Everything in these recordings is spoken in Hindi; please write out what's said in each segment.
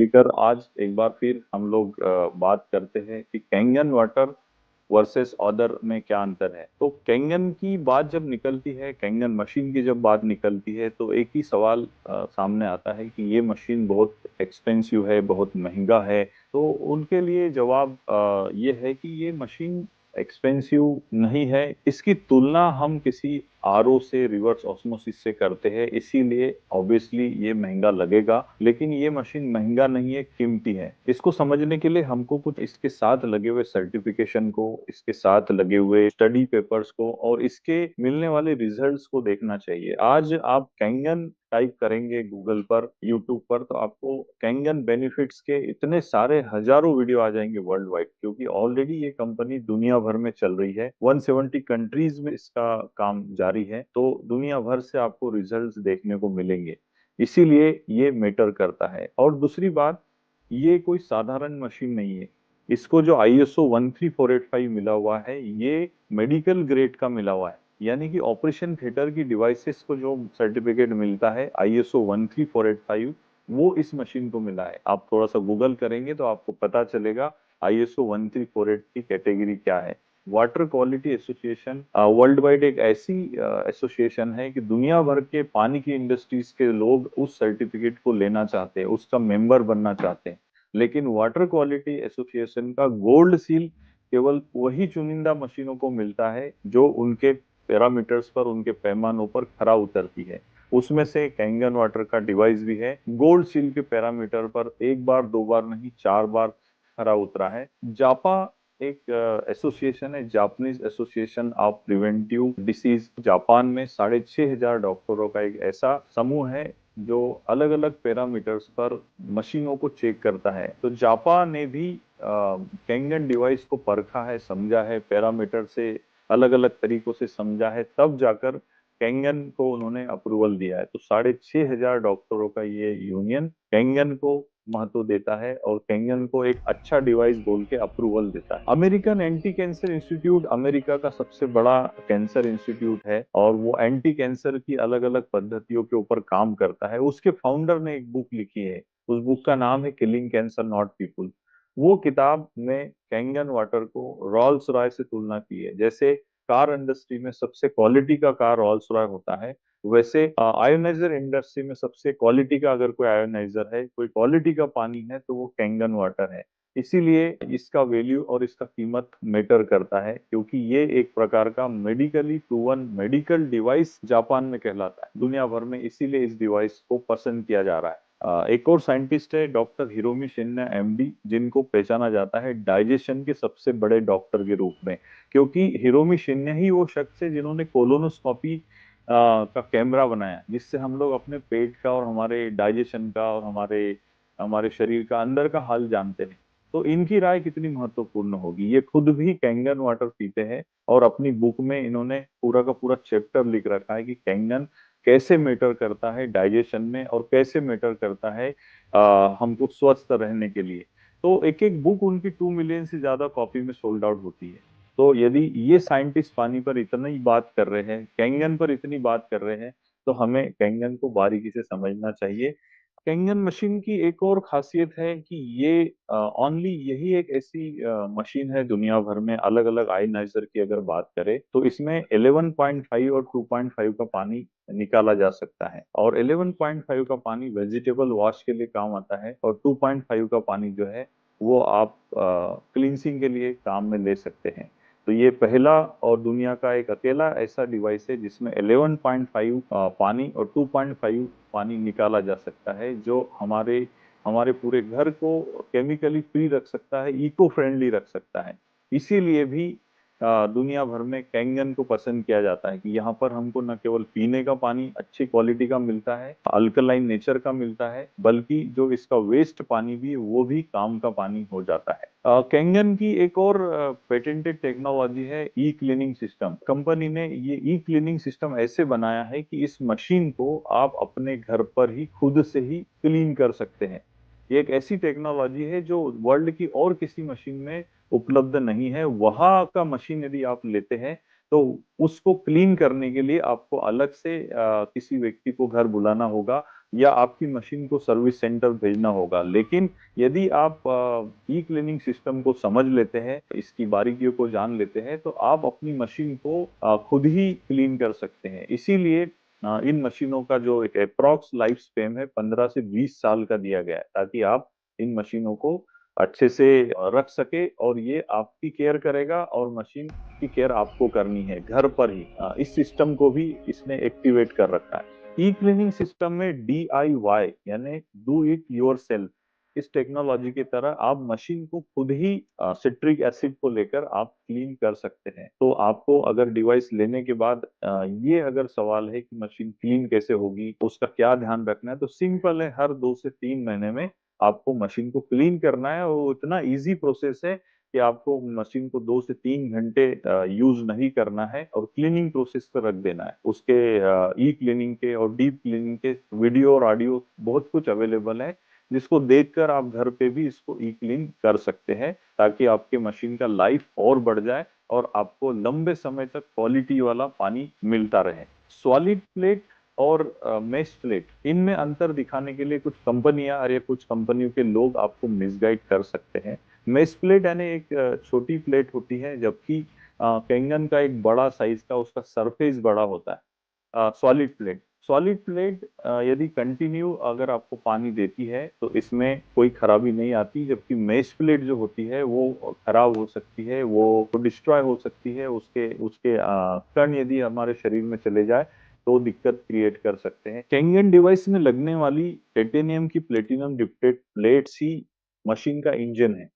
लेकर आज एक बार फिर हम लोग बात करते हैं कि कैंगन वाटर वर्सेस अदर में क्या अंतर है। तो कैंगन की बात जब निकलती है, कैंगन मशीन की जब बात निकलती है, तो एक ही सवाल सामने आता है कि ये मशीन बहुत एक्सपेंसिव है, बहुत महंगा है। तो उनके लिए जवाब ये है कि ये मशीन एक्सपेंसिव नहीं है। इसकी तुलना हम किसी आरओ से, रिवर्स ऑस्मोसिस से करते हैं, इसीलिए ऑब्वियसली ये महंगा लगेगा। लेकिन ये मशीन महंगा नहीं है, कीमती है। इसको समझने के लिए हमको कुछ इसके साथ लगे हुए सर्टिफिकेशन को, इसके साथ लगे हुए स्टडी पेपर्स को और इसके मिलने वाले रिजल्ट्स को देखना चाहिए। आज आप कैंगन टाइप करेंगे गूगल पर, यूट्यूब पर, तो आपको कैंगन बेनिफिट्स के इतने सारे हजारों वीडियो आ जाएंगे वर्ल्ड वाइड, क्योंकि ऑलरेडी ये कंपनी दुनिया भर में चल रही है। 170 कंट्रीज में इसका काम जारी है, तो दुनिया भर से आपको रिजल्ट्स देखने को मिलेंगे। इसीलिए ये मैटर करता है। और दूसरी बात, ये कोई साधारण मशीन नहीं है। इसको जो आईएसओ 13485 मिला हुआ है, ये मेडिकल ग्रेड का मिला हुआ है। यानी कि ऑपरेशन थिएटर की डिवाइसेस को जो सर्टिफिकेट मिलता है आईएसओ 13485, वो इस मशीन को मिला है। आप थोड़ा सा गूगल करेंगे तो आपको पता चलेगा आईएसओ 13485 की कैटेगरी क्या है। Water quality association world wide एक ऐसी एसोसिएशन है कि दुनिया भर के पानी की इंडस्ट्रीज के लोग उस सर्टिफिकेट को लेना चाहते हैं, उसका मेंबर बनना चाहते हैं। लेकिन वाटर क्वालिटी एसोसिएशन का गोल्ड सील केवल वही चुनिंदा मशीनों को मिलता है जो उनके पैरामीटर्स पर, उनके पैमानों पर खरा उतरती है। उसमें से कैंगन वाटर का डिवाइस भी है। गोल्ड सील के पैरामीटर पर एक बार, दो बार नहीं, चार बार खरा उतरा है। जापा एक एसोसिएशन है, Japanese association of preventive disease. Japan में 6500 डॉक्टरों का एक ऐसा समूह है जो अलग अलग पैरामीटर्स पर मशीनों को चेक करता है। तो जापा ने भी कैंगन डिवाइस को परखा है, समझा है, पैरामीटर से अलग अलग तरीकों से समझा है, तब जाकर कैंगन को उन्होंने अप्रूवल दिया है। तो 6500 डॉक्टरों का ये यूनियन कैंगन को महत्व देता है और कैंगन को एक अच्छा डिवाइस बोल के अप्रूवल देता है। American anti cancer institute America का सबसे बड़ा कैंसर इंस्टीट्यूट है और वो एंटी कैंसर की अलग अलग पद्धतियों के ऊपर काम करता है। उसके फाउंडर ने एक बुक लिखी है, उस बुक का नाम है किलिंग कैंसर नॉट पीपुल। वो किताब में कैंगन वाटर को रॉल्स रॉय से तुलना की है। जैसे कार इंडस्ट्री में सबसे क्वालिटी का कार रॉल्स रॉय होता है, वैसे आयोनाइजर इंडस्ट्री में सबसे क्वालिटी का अगर कोई आयोनाइजर है, कोई क्वालिटी का पानी है, तो वो कैंगन वाटर है। इसीलिए इसका वैल्यू और इसका कीमत मैटर करता है, क्योंकि ये एक प्रकार का medically proven medical device Japan में कहलाता है दुनिया भर में। इसीलिए इस डिवाइस को पसंद किया जा रहा है। एक और साइंटिस्ट है डॉक्टर हिरोमी शिन्या एमडी, जिनको पहचाना जाता है डाइजेशन के सबसे बड़े डॉक्टर के रूप में, क्योंकि हिरोमी शिन्या ही वो शख्स है जिन्होंने कोलोनोस्कोपी का कैमरा बनाया, जिससे हम लोग अपने पेट का और हमारे डाइजेशन का और हमारे हमारे शरीर का अंदर का हाल जानते हैं। तो इनकी राय कितनी महत्वपूर्ण होगी। ये खुद भी कैंगन वाटर पीते हैं और अपनी बुक में इन्होंने पूरा का पूरा चैप्टर लिख रखा है कि कैंगन कैसे मैटर करता है डाइजेशन में और कैसे मैटर करता है हमको स्वस्थ रहने के लिए। तो एक एक बुक उनकी 2 मिलियन से ज्यादा कॉपी में सोल्ड आउट होती है। तो यदि ये साइंटिस्ट पानी पर इतनी बात कर रहे हैं, कैंगन पर इतनी बात कर रहे हैं, तो हमें कैंगन को बारीकी से समझना चाहिए। कैंगन मशीन की एक और खासियत है कि ये ओनली यही एक ऐसी मशीन है दुनिया भर में, अलग अलग आयनाइजर की अगर बात करें तो इसमें 11.5 और 2.5 का पानी निकाला जा सकता है। और 11.5 का पानी वेजिटेबल वॉश के लिए काम आता है और 2.5 का पानी जो है वो आप क्लींसिंग के लिए काम में ले सकते हैं। तो ये पहला और दुनिया का एक अकेला ऐसा डिवाइस है जिसमें 11.5 पानी और 2.5 पानी निकाला जा सकता है, जो हमारे हमारे पूरे घर को केमिकली फ्री रख सकता है, इको फ्रेंडली रख सकता है। इसीलिए भी दुनिया भर में कैंगन को पसंद किया जाता है कि यहाँ पर हमको न केवल पीने का पानी अच्छी क्वालिटी का मिलता है, अल्कलाइन नेचर का मिलता है, बल्कि जो इसका वेस्ट पानी भी वो भी काम का पानी हो जाता है। कैंगन की एक और पेटेंटेड टेक्नोलॉजी है ई क्लीनिंग सिस्टम। कंपनी ने ये ई क्लीनिंग सिस्टम ऐसे बनाया है कि इस मशीन को आप अपने घर पर ही खुद से ही क्लीन कर सकते हैं। ये एक ऐसी टेक्नोलॉजी है जो वर्ल्ड की और किसी मशीन में उपलब्ध नहीं है। वहां का मशीन यदि आप लेते हैं तो उसको क्लीन करने के लिए आपको अलग से किसी व्यक्ति को घर बुलाना होगा, या आपकी मशीन को सर्विस सेंटर भेजना होगा। लेकिन यदि आप ई क्लीनिंग सिस्टम को समझ लेते हैं, इसकी बारीकियों को जान लेते हैं, तो आप अपनी मशीन को खुद ही क्लीन कर सकते हैं। इसीलिए इन मशीनों का जो एक अप्रॉक्स लाइफ स्पेन है 15 से 20 साल का दिया गया है, ताकि आप इन मशीनों को अच्छे से रख सके और ये आपकी केयर करेगा और मशीन की केयर आपको करनी है घर पर ही। इस सिस्टम को भी इसने एक्टिवेट कर रखा है। ई क्लीनिंग सिस्टम में DIY यानी डू इट योरसेल्फ, इस टेक्नोलॉजी की तरह आप मशीन को खुद ही सिट्रिक एसिड को लेकर आप क्लीन कर सकते हैं। तो आपको अगर डिवाइस लेने के बाद ये अगर सवाल है कि मशीन क्लीन कैसे होगी, उसका क्या ध्यान रखना है, तो सिंपल है, हर 2 से 3 महीने में आपको मशीन को क्लीन करना है। और वो इतना इजी प्रोसेस है कि आपको मशीन को 2 से 3 घंटे यूज नहीं करना है और क्लीनिंग प्रोसेस पर रख देना है। उसके ई क्लीनिंग के और डीप क्लीनिंग के वीडियो और ऑडियो बहुत कुछ अवेलेबल है, जिसको देखकर आप घर पे भी इसको ई क्लीन कर सकते हैं, ताकि आपके मशीन का लाइफ और बढ़ जाए और आपको लंबे समय तक क्वालिटी वाला पानी मिलता रहे। सॉलिड प्लेट और मेश प्लेट, इनमें अंतर दिखाने के लिए कुछ कंपनियां और या कुछ कंपनियों के लोग आपको मिसगाइड कर सकते हैं। मेश प्लेट यानी एक छोटी प्लेट होती है, जबकि कैंगन का एक बड़ा साइज का उसका सरफेस बड़ा होता है। सॉलिड प्लेट यदि कंटिन्यू अगर आपको पानी देती है तो इसमें कोई खराबी नहीं आती, जबकि मेश प्लेट जो होती है वो खराब हो सकती है, वो डिस्ट्रॉय हो सकती है। उसके उसके कण यदि हमारे शरीर में चले जाए तो दिक्कत क्रिएट कर सकते हैं। कैंगन डिवाइस में लगने वाली टाइटेनियम की प्लेटिनम डिप्टेड प्लेट्स ही मशीन का इंजन है।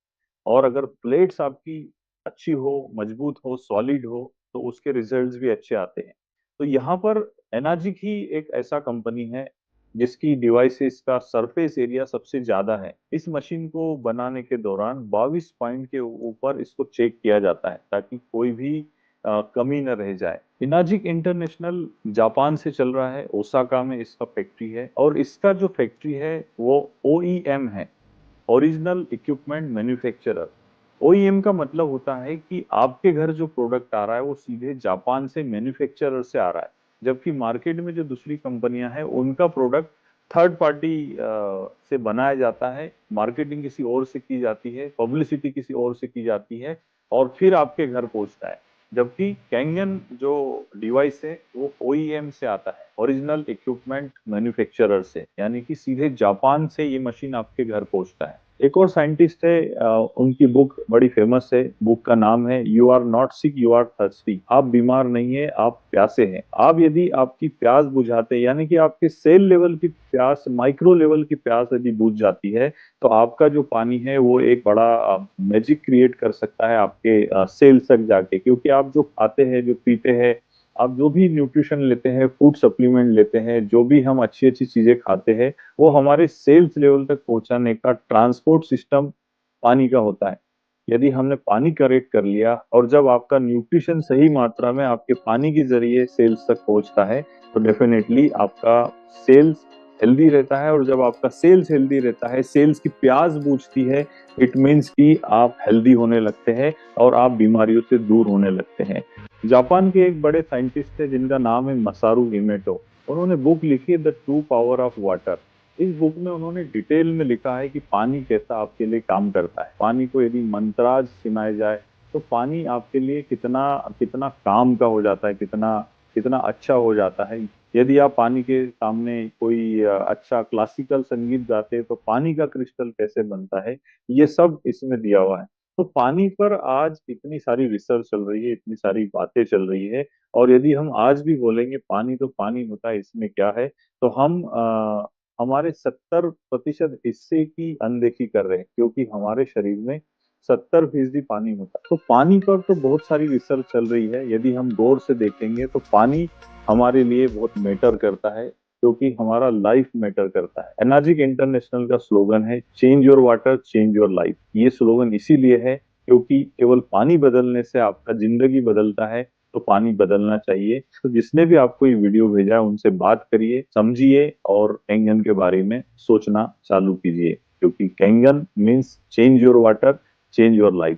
और अगर प्लेट्स आपकी अच्छी हो, मजबूत हो, सॉलिड हो, तो उसके रिजल्ट्स भी अच्छे आते हैं। तो यहाँ पर एनाजिक ही एक ऐसा कंपनी है जिसकी डिवाइसेस का सरफेस एरिया सबसे ज्यादा है। इस मशीन को बनाने के दौरान 22 पॉइंट के ऊपर इसको चेक किया जाता है, ताकि कोई भी कमी न रह जाए। इनाजिक इंटरनेशनल जापान से चल रहा है, ओसाका में इसका फैक्ट्री है, और इसका जो फैक्ट्री है वो OEM है, ओरिजिनल इक्विपमेंट मैन्युफैक्चरर। OEM का मतलब होता है कि आपके घर जो प्रोडक्ट आ रहा है वो सीधे जापान से मैन्युफैक्चरर से आ रहा है, जबकि मार्केट में जो दूसरी कंपनियां हैं उनका प्रोडक्ट थर्ड पार्टी से बनाया जाता है, मार्केटिंग किसी और से की जाती है, पब्लिसिटी किसी और से की जाती है, और फिर आपके घर पहुंचता है। जबकि कैंगन जो डिवाइस है वो OEM से आता है, ओरिजिनल इक्विपमेंट मैन्युफैक्चरर से, यानी कि सीधे जापान से ये मशीन आपके घर पहुंचता है। एक और साइंटिस्ट है, उनकी बुक बड़ी फेमस है, बुक का नाम है you are not sick you are thirsty. आप बीमार नहीं है, आप प्यासे हैं। आप यदि आपकी प्यास बुझाते, यानी कि आपके सेल लेवल की प्यास, माइक्रो लेवल की प्यास यदि बुझ जाती है, तो आपका जो पानी है वो एक बड़ा मैजिक क्रिएट कर सकता है आपके सेल्स तक जाके। क्योंकि आप जो खाते हैं, जो पीते हैं, आप जो भी न्यूट्रिशन लेते हैं, फूड सप्लीमेंट लेते हैं, जो भी हम अच्छी अच्छी चीजें खाते हैं, वो हमारे सेल्स लेवल तक पहुंचाने का ट्रांसपोर्ट सिस्टम पानी का होता है। यदि हमने पानी करेक्ट कर लिया और जब आपका न्यूट्रिशन सही मात्रा में आपके पानी के जरिए सेल्स तक पहुंचता है, तो डेफिनेटली आपका सेल्स हेल्दी रहता है। और जब आपका सेल्स हेल्दी रहता है, सेल्स की प्यास बुझती है, इट मीन्स कि आप हेल्दी होने लगते हैं और आप बीमारियों से दूर होने लगते हैं। जापान के एक बड़े साइंटिस्ट है जिनका नाम है मसारू इमेटो। उन्होंने बुक लिखी the true power of water. इस बुक में उन्होंने डिटेल में लिखा है कि पानी कैसा आपके लिए काम करता है। पानी को यदि मंत्राज सुनाया जाए तो पानी आपके लिए कितना कितना काम का हो जाता है, कितना कितना अच्छा हो जाता है। यदि आप पानी के सामने कोई अच्छा क्लासिकल संगीत गाते हैं तो पानी का क्रिस्टल कैसे बनता है, ये सब इसमें दिया हुआ है। तो पानी पर आज इतनी सारी रिसर्च चल रही है, इतनी सारी बातें चल रही है, और यदि हम आज भी बोलेंगे पानी तो पानी होता है, इसमें क्या है, तो हम हमारे 70% हिस्से की अनदेखी कर रहे हैं, क्योंकि हमारे शरीर में 70% पानी होता है। तो पानी पर तो बहुत सारी रिसर्च चल रही है। यदि हम गौर से देखेंगे तो पानी हमारे लिए बहुत मैटर करता है, क्योंकि हमारा लाइफ मैटर करता है। एनाजिक इंटरनेशनल का स्लोगन है change your water change your life. ये स्लोगन इसीलिए है क्योंकि केवल पानी बदलने से आपका जिंदगी बदलता है, तो पानी बदलना चाहिए। तो जिसने भी आपको ये वीडियो भेजा है उनसे बात करिए, समझिए और कैंगन के बारे में सोचना चालू कीजिए, क्योंकि Kangen means change your water change your life.